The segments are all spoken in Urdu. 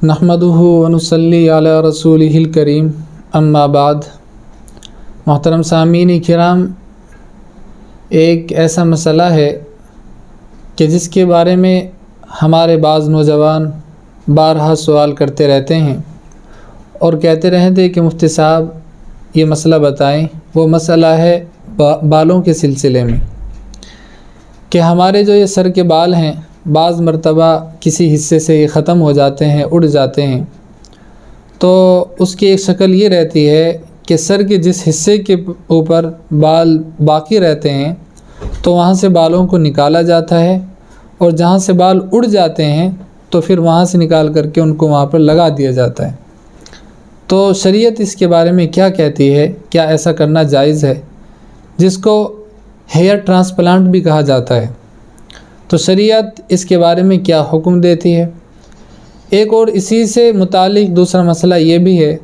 نحمدہ ونصلی علی رسولہ الکریم اما بعد۔ محترم سامعین کرام، ایک ایسا مسئلہ ہے کہ جس کے بارے میں ہمارے بعض نوجوان بارہا سوال کرتے رہتے ہیں اور کہتے رہتے کہ مفتی صاحب یہ مسئلہ بتائیں۔ وہ مسئلہ ہے بالوں کے سلسلے میں کہ ہمارے جو یہ سر کے بال ہیں بعض مرتبہ کسی حصے سے یہ ختم ہو جاتے ہیں، اڑ جاتے ہیں، تو اس کی ایک شکل یہ رہتی ہے کہ سر کے جس حصے کے اوپر بال باقی رہتے ہیں تو وہاں سے بالوں کو نکالا جاتا ہے، اور جہاں سے بال اڑ جاتے ہیں تو پھر وہاں سے نکال کر کے ان کو وہاں پر لگا دیا جاتا ہے۔ تو شریعت اس کے بارے میں کیا کہتی ہے؟ کیا ایسا کرنا جائز ہے، جس کو ہیئر ٹرانسپلانٹ بھی کہا جاتا ہے؟ تو شریعت اس کے بارے میں کیا حکم دیتی ہے؟ ایک اور اسی سے متعلق دوسرا مسئلہ یہ بھی ہے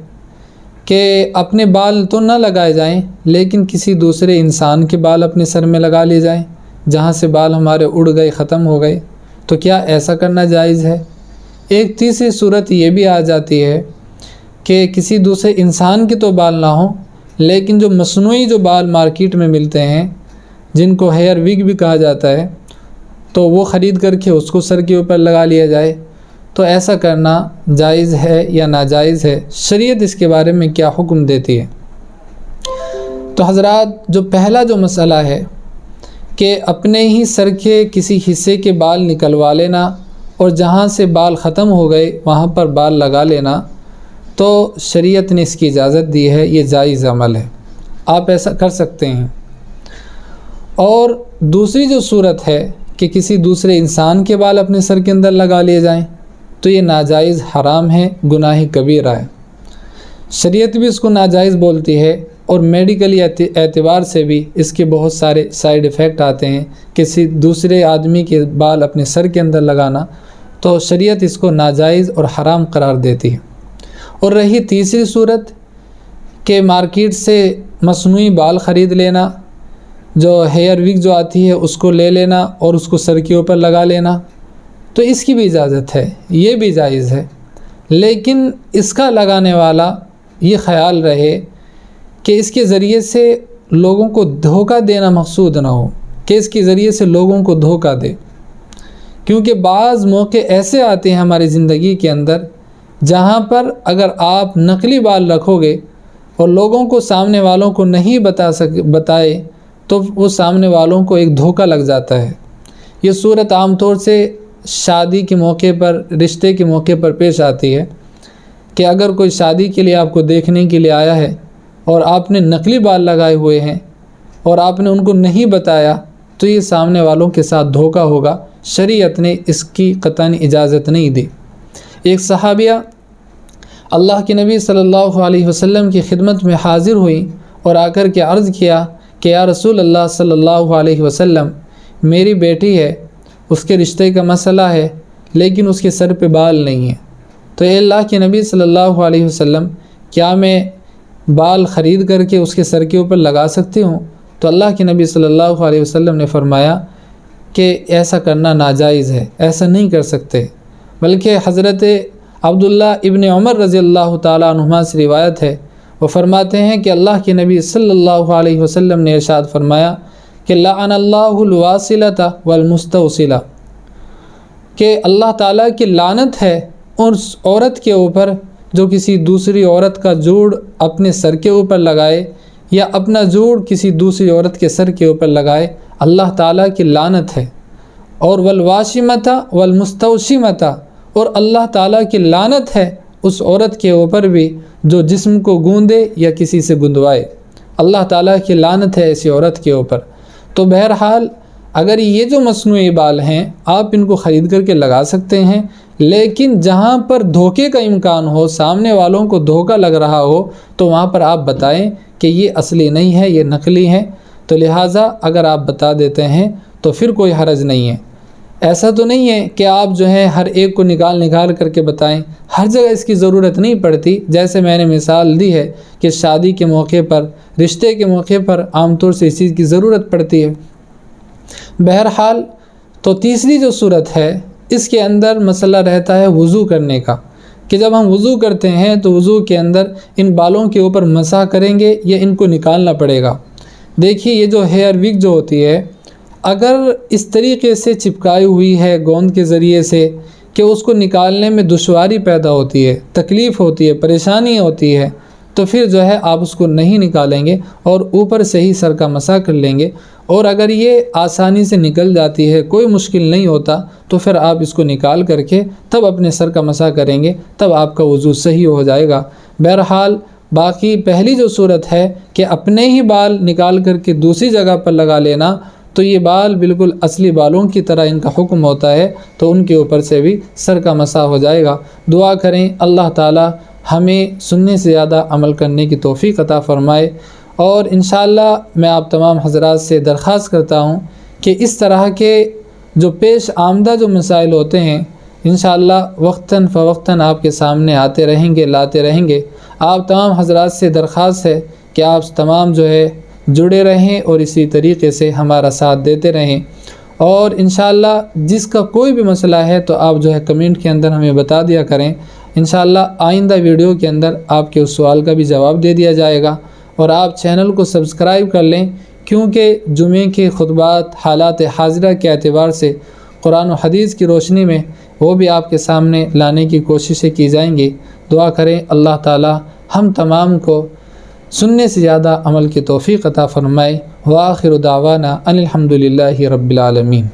کہ اپنے بال تو نہ لگائے جائیں، لیکن کسی دوسرے انسان کے بال اپنے سر میں لگا لیے جائیں، جہاں سے بال ہمارے اڑ گئے، ختم ہو گئے، تو کیا ایسا کرنا جائز ہے؟ ایک تیسری صورت یہ بھی آ جاتی ہے کہ کسی دوسرے انسان کے تو بال نہ ہوں، لیکن جو مصنوعی جو بال مارکیٹ میں ملتے ہیں جن کو ہیئر وگ بھی کہا جاتا ہے، تو وہ خرید کر کے اس کو سر کے اوپر لگا لیا جائے، تو ایسا کرنا جائز ہے یا ناجائز ہے؟ شریعت اس کے بارے میں کیا حکم دیتی ہے؟ تو حضرات، جو پہلا جو مسئلہ ہے کہ اپنے ہی سر کے کسی حصے کے بال نکلوا لینا اور جہاں سے بال ختم ہو گئے وہاں پر بال لگا لینا، تو شریعت نے اس کی اجازت دی ہے، یہ جائز عمل ہے، آپ ایسا کر سکتے ہیں۔ اور دوسری جو صورت ہے کہ کسی دوسرے انسان کے بال اپنے سر کے اندر لگا لیے جائیں، تو یہ ناجائز، حرام ہے، گناہ کبیرہ ہے۔ شریعت بھی اس کو ناجائز بولتی ہے، اور میڈیکلی اعتبار سے بھی اس کے بہت سارے سائیڈ ایفیکٹ آتے ہیں۔ کسی دوسرے آدمی کے بال اپنے سر کے اندر لگانا، تو شریعت اس کو ناجائز اور حرام قرار دیتی ہے۔ اور رہی تیسری صورت کہ مارکیٹ سے مصنوعی بال خرید لینا، جو ہیئر وگ جو آتی ہے اس کو لے لینا اور اس کو سر کے اوپر لگا لینا، تو اس کی بھی اجازت ہے، یہ بھی جائز ہے، لیکن اس کا لگانے والا یہ خیال رہے کہ اس کے ذریعے سے لوگوں کو دھوکہ دینا مقصود نہ ہو، کہ اس کے ذریعے سے لوگوں کو دھوکہ دے، کیونکہ بعض موقع ایسے آتے ہیں ہماری زندگی کے اندر جہاں پر اگر آپ نقلی بال رکھو گے اور لوگوں کو، سامنے والوں کو نہیں بتائے تو وہ سامنے والوں کو ایک دھوکہ لگ جاتا ہے۔ یہ صورت عام طور سے شادی کے موقع پر، رشتے کے موقع پر پیش آتی ہے کہ اگر کوئی شادی کے لیے آپ کو دیکھنے کے لیے آیا ہے اور آپ نے نقلی بال لگائے ہوئے ہیں اور آپ نے ان کو نہیں بتایا، تو یہ سامنے والوں کے ساتھ دھوکہ ہوگا۔ شریعت نے اس کی قطعاً اجازت نہیں دی۔ ایک صحابیہ اللہ کے نبی صلی اللہ علیہ وسلم کی خدمت میں حاضر ہوئی اور آ کر کے عرض کیا کہ یا رسول اللہ صلی اللہ علیہ وسلم، میری بیٹی ہے، اس کے رشتے کا مسئلہ ہے، لیکن اس کے سر پہ بال نہیں ہیں، تو اے اللہ کے نبی صلی اللہ علیہ وسلم، کیا میں بال خرید کر کے اس کے سر کے اوپر لگا سکتی ہوں؟ تو اللہ کے نبی صلی اللہ علیہ وسلم نے فرمایا کہ ایسا کرنا ناجائز ہے، ایسا نہیں کر سکتے، بلکہ حضرت عبداللہ ابن عمر رضی اللہ تعالیٰ عنہما سے روایت ہے، وہ فرماتے ہیں کہ اللہ کے نبی صلی اللہ علیہ وسلم نے ارشاد فرمایا کہ لعن اللہ الواصلۃ والمستوصلہ، کہ اللہ تعالیٰ کی لعنت ہے اس عورت کے اوپر جو کسی دوسری عورت کا جوڑ اپنے سر کے اوپر لگائے یا اپنا جوڑ کسی دوسری عورت کے سر کے اوپر لگائے، اللہ تعالیٰ کی لعنت ہے۔ اور والواشمۃ والمستوشمۃ، اور اللہ تعالیٰ کی لعنت ہے اس عورت کے اوپر بھی جو جسم کو گوندے یا کسی سے گندوائے، اللہ تعالیٰ کی لعنت ہے ایسی عورت کے اوپر۔ تو بہرحال اگر یہ جو مصنوعی بال ہیں آپ ان کو خرید کر کے لگا سکتے ہیں، لیکن جہاں پر دھوکے کا امکان ہو، سامنے والوں کو دھوکہ لگ رہا ہو، تو وہاں پر آپ بتائیں کہ یہ اصلی نہیں ہے، یہ نقلی ہے۔ تو لہٰذا اگر آپ بتا دیتے ہیں تو پھر کوئی حرج نہیں ہے۔ ایسا تو نہیں ہے کہ آپ جو ہے ہر ایک کو نکال کر کے بتائیں، ہر جگہ اس کی ضرورت نہیں پڑتی۔ جیسے میں نے مثال دی ہے کہ شادی کے موقع پر، رشتے کے موقع پر عام طور سے اس چیز کی ضرورت پڑتی ہے۔ بہرحال تو تیسری جو صورت ہے اس کے اندر مسئلہ رہتا ہے وضو کرنے کا، کہ جب ہم وضو کرتے ہیں تو وضو کے اندر ان بالوں کے اوپر مسح کریں گے یا ان کو نکالنا پڑے گا؟ دیکھیے یہ جو ہیئر وگ جو ہوتی ہے اگر اس طریقے سے چپکائی ہوئی ہے گوند کے ذریعے سے کہ اس کو نکالنے میں دشواری پیدا ہوتی ہے، تکلیف ہوتی ہے، پریشانی ہوتی ہے، تو پھر جو ہے آپ اس کو نہیں نکالیں گے اور اوپر سے ہی سر کا مسح کر لیں گے۔ اور اگر یہ آسانی سے نکل جاتی ہے، کوئی مشکل نہیں ہوتا، تو پھر آپ اس کو نکال کر کے تب اپنے سر کا مسح کریں گے، تب آپ کا وضو صحیح ہو جائے گا۔ بہرحال باقی پہلی جو صورت ہے کہ اپنے ہی بال نکال کر کے دوسری جگہ پر لگا لینا، تو یہ بال بالکل اصلی بالوں کی طرح ان کا حکم ہوتا ہے، تو ان کے اوپر سے بھی سر کا مسح ہو جائے گا۔ دعا کریں اللہ تعالی ہمیں سننے سے زیادہ عمل کرنے کی توفیق عطا فرمائے، اور انشاءاللہ میں آپ تمام حضرات سے درخواست کرتا ہوں کہ اس طرح کے جو پیش آمدہ جو مسائل ہوتے ہیں انشاءاللہ وقتاً فوقتاً آپ کے سامنے آتے رہیں گے، لاتے رہیں گے۔ آپ تمام حضرات سے درخواست ہے کہ آپ تمام جو ہے جڑے رہیں اور اسی طریقے سے ہمارا ساتھ دیتے رہیں، اور انشاءاللہ جس کا کوئی بھی مسئلہ ہے تو آپ جو ہے کمنٹ کے اندر ہمیں بتا دیا کریں، انشاءاللہ آئندہ ویڈیو کے اندر آپ کے اس سوال کا بھی جواب دے دیا جائے گا۔ اور آپ چینل کو سبسکرائب کر لیں، کیونکہ جمعے کے خطبات حالات حاضرہ کے اعتبار سے قرآن و حدیث کی روشنی میں وہ بھی آپ کے سامنے لانے کی کوششیں کی جائیں گی۔ دعا کریں اللہ تعالی ہم تمام کو سننے سے زیادہ عمل کی توفیق عطا فرمائے۔ وآخر دعوانا ان الحمد للہ رب العالمین۔